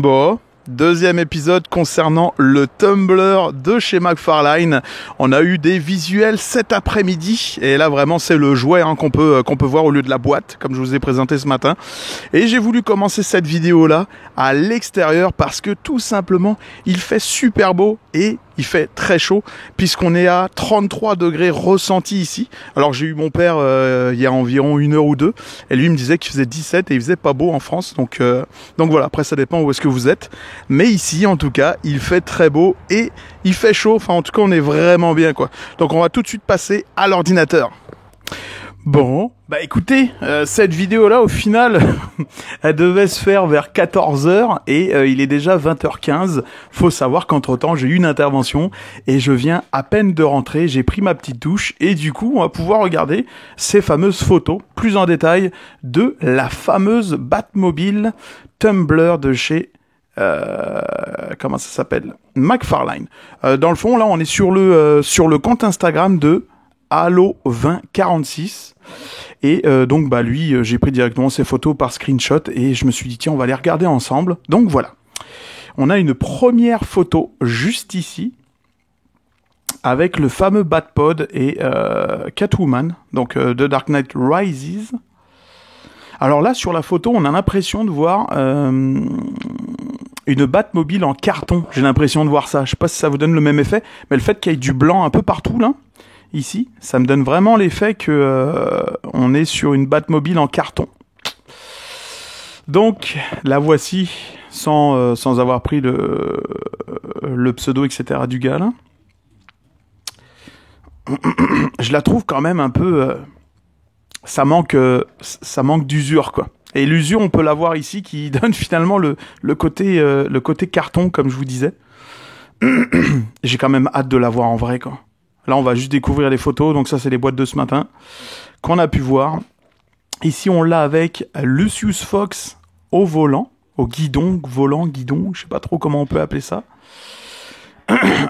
Bon, deuxième épisode concernant le Tumblr de chez McFarlane. On a eu des visuels cet après-midi et là vraiment c'est le jouet qu'on peut voir au lieu de la boîte comme je vous ai présenté ce matin. Et j'ai voulu commencer cette vidéo là à l'extérieur parce que tout simplement il fait super beau et il fait très chaud puisqu'on est à 33 degrés ressentis ici. Alors j'ai eu mon père il y a environ 1 heure ou 2 et lui me disait qu'il faisait 17 et il faisait pas beau en France. Donc voilà, après ça dépend où est-ce que vous êtes. Mais ici en tout cas il fait très beau et il fait chaud. Enfin en tout cas on est vraiment bien quoi. Donc on va tout de suite passer à l'ordinateur. Bon, bah écoutez, cette vidéo-là, au final, elle devait se faire vers 14h et il est déjà 20h15. Faut savoir qu'entre-temps, j'ai eu une intervention et je viens à peine de rentrer, j'ai pris ma petite douche et du coup, on va pouvoir regarder ces fameuses photos plus en détail de la fameuse Batmobile Tumblr de chez... comment ça s'appelle ? McFarlane. Dans le fond, là, on est sur le compte Instagram de Halo2046 et donc bah lui j'ai pris directement ses photos par screenshot et je me suis dit tiens on va les regarder ensemble. Donc voilà, on a une première photo juste ici avec le fameux Batpod et Catwoman donc de Dark Knight Rises. Alors là sur la photo on a l'impression de voir une Batmobile en carton, j'ai l'impression de voir ça, je sais pas si ça vous donne le même effet, mais le fait qu'il y ait du blanc un peu partout là ici, ça me donne vraiment l'effet que on est sur une Batmobile en carton. Donc, la voici, sans avoir pris le pseudo, etc. du gars, là. Je la trouve quand même un peu... ça manque d'usure, quoi. Et l'usure, on peut la voir ici, qui donne finalement le côté carton, comme je vous disais. J'ai quand même hâte de la voir en vrai, quoi. Là, on va juste découvrir les photos. Donc ça, c'est les boîtes de ce matin qu'on a pu voir. Ici, on l'a avec Lucius Fox au volant, au guidon, guidon, je sais pas trop comment on peut appeler ça.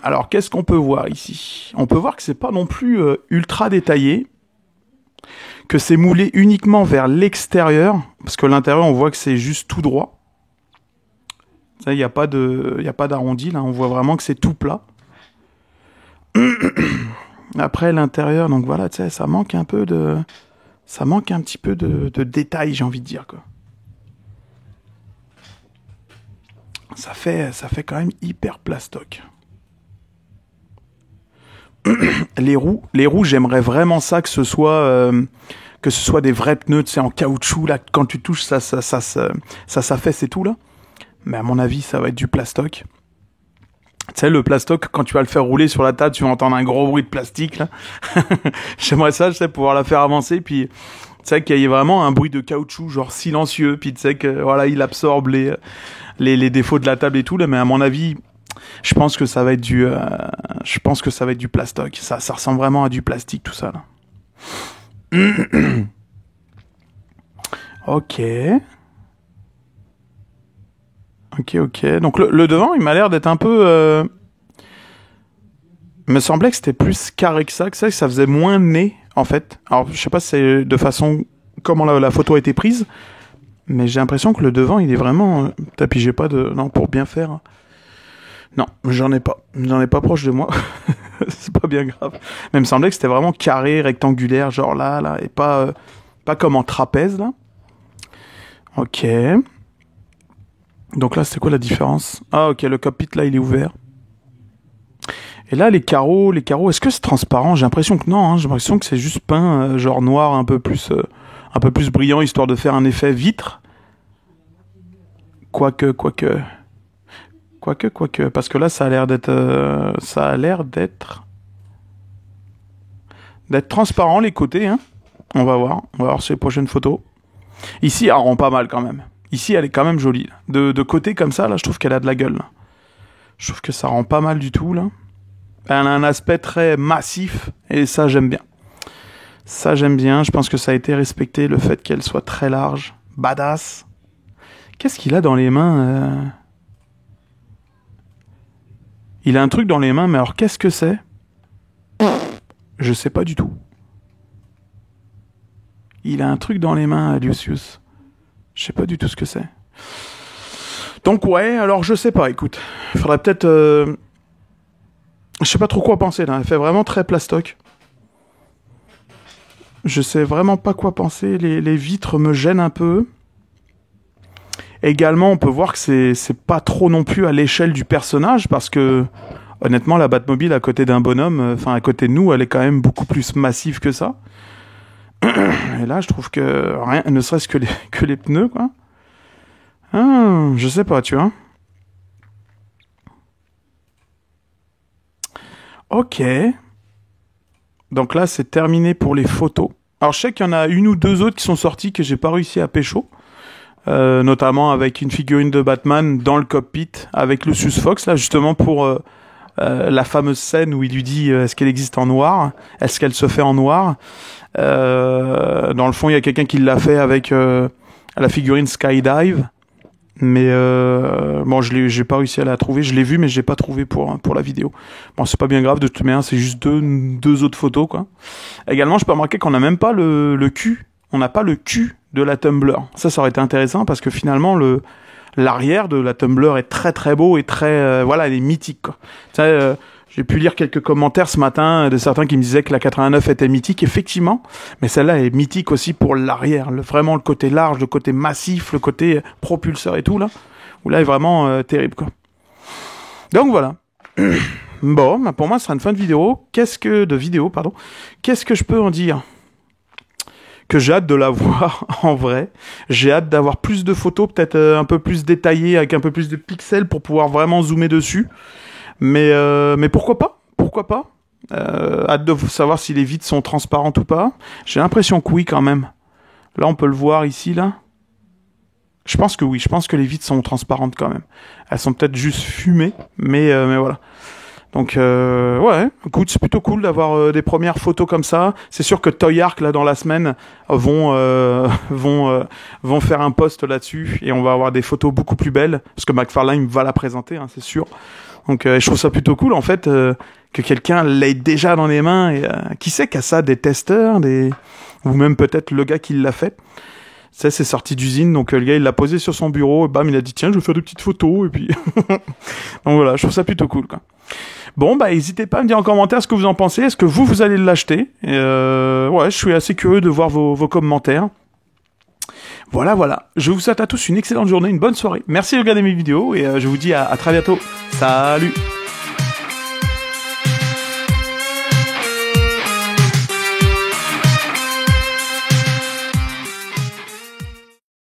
Alors, qu'est-ce qu'on peut voir ici ? On peut voir que c'est pas non plus ultra détaillé, que c'est moulé uniquement vers l'extérieur, parce que l'intérieur, on voit que c'est juste tout droit. Ça, il n'y a pas d'arrondi, là. On voit vraiment que c'est tout plat. Après l'intérieur, donc voilà, tu sais, ça manque un petit peu de détails, j'ai envie de dire, quoi. Ça fait quand même hyper plastoc. Les roues, j'aimerais vraiment ça que ce soit des vrais pneus, tu sais, en caoutchouc là, quand tu touches ça s'affaisse et tout là. Mais à mon avis, ça va être du plastoc. Tu sais, le plastoc, quand tu vas le faire rouler sur la table, tu vas entendre un gros bruit de plastique, là. J'aimerais ça, je sais, pouvoir la faire avancer, puis, tu sais, qu'il y ait vraiment un bruit de caoutchouc, genre silencieux, puis tu sais que, voilà, il absorbe les défauts de la table et tout, là, mais à mon avis, je pense que ça va être du plastoc. Ça ressemble vraiment à du plastique, tout ça, là. Ok. Donc le devant, il m'a l'air d'être un peu... Il me semblait que c'était plus carré que ça faisait moins nez, en fait. Alors, je sais pas si c'est de façon... comment la photo a été prise, mais j'ai l'impression que le devant, il est vraiment... Puis j'ai pas de... Non, pour bien faire... Non, j'en ai pas proche de moi. C'est pas bien grave. Mais il me semblait que c'était vraiment carré, rectangulaire, genre là, et pas comme en trapèze, là. Ok... Donc là, c'est quoi la différence ? Ah, ok, le cockpit, là, il est ouvert. Et là, les carreaux, est-ce que c'est transparent ? J'ai l'impression que non, hein, j'ai l'impression que c'est juste peint, genre noir, un peu plus brillant, histoire de faire un effet vitre. Quoique. Parce que là, ça a l'air d'être transparent, les côtés, hein. On va voir sur les prochaines photos. Ici, elle rend pas mal, quand même. Ici, elle est quand même jolie. De côté comme ça, là, je trouve qu'elle a de la gueule. Là. Je trouve que ça rend pas mal du tout, là. Elle a un aspect très massif, et ça, j'aime bien. Je pense que ça a été respecté, le fait qu'elle soit très large, badass. Qu'est-ce qu'il a dans les mains Il a un truc dans les mains, mais alors, qu'est-ce que c'est ? Je sais pas du tout. Il a un truc dans les mains, Lucius. Je sais pas du tout ce que c'est. Donc ouais, alors je sais pas, écoute. Il faudrait peut-être... Je sais pas trop quoi penser là, elle fait vraiment très plastoc. Je sais vraiment pas quoi penser, les vitres me gênent un peu. Également, on peut voir que c'est pas trop non plus à l'échelle du personnage, parce que, honnêtement, la Batmobile à côté d'un bonhomme, enfin à côté de nous, elle est quand même beaucoup plus massive que ça. Et là, je trouve que rien, ne serait-ce que les pneus, quoi. Ah, je sais pas, tu vois. Ok. Donc là, c'est terminé pour les photos. Alors, je sais qu'il y en a une ou deux autres qui sont sorties que j'ai pas réussi à pécho. Notamment avec une figurine de Batman dans le cockpit avec Lucius Fox, là, justement pour la fameuse scène où il lui dit est-ce qu'elle existe en noir? Est-ce qu'elle se fait en noir? Dans le fond, il y a quelqu'un qui l'a fait avec la figurine Skydive. Mais bon, j'ai pas réussi à la trouver. Je l'ai vu, mais je l'ai pas trouvé pour la vidéo. Bon, c'est pas bien grave. De toute manière, c'est juste deux autres photos, quoi. Également, je peux remarquer qu'on n'a même pas le cul. On n'a pas le cul de la Tumbler. Ça aurait été intéressant parce que finalement, l'arrière de la Tumbler est très très beau et très voilà, elle est mythique, quoi. Tu sais, j'ai pu lire quelques commentaires ce matin de certains qui me disaient que la 89 était mythique, effectivement, mais celle-là est mythique aussi pour l'arrière, vraiment le côté large, le côté massif, le côté propulseur et tout, là, où là est vraiment terrible, quoi. Donc voilà. Bon, bah pour moi, ce sera une fin de vidéo. Qu'est-ce que je peux en dire? Que j'ai hâte de la voir en vrai. J'ai hâte d'avoir plus de photos, peut-être un peu plus détaillées, avec un peu plus de pixels pour pouvoir vraiment zoomer dessus. Mais pourquoi pas? Pourquoi pas? Hâte de savoir si les vitres sont transparentes ou pas. J'ai l'impression que oui, quand même. Là, on peut le voir ici, là. Je pense que oui. Je pense que les vitres sont transparentes quand même. Elles sont peut-être juste fumées, mais voilà. Donc ouais, écoute, c'est plutôt cool d'avoir des premières photos comme ça. C'est sûr que Toy Ark là dans la semaine vont faire un post là-dessus et on va avoir des photos beaucoup plus belles parce que McFarlane va la présenter, hein, c'est sûr. Donc je trouve ça plutôt cool en fait que quelqu'un l'ait déjà dans les mains et qui sait qu'à ça des testeurs, ou même peut-être le gars qui l'a fait. Ça, c'est sorti d'usine, donc le gars il l'a posé sur son bureau, et bam, il a dit tiens, je vais faire des petites photos, et puis donc voilà, je trouve ça plutôt cool, quoi. Bon, bah n'hésitez pas à me dire en commentaire ce que vous en pensez, est-ce que vous allez l'acheter? Ouais, je suis assez curieux de voir vos commentaires. Voilà, je vous souhaite à tous une excellente journée, une bonne soirée. Merci de regarder mes vidéos, et je vous dis à très bientôt. Salut!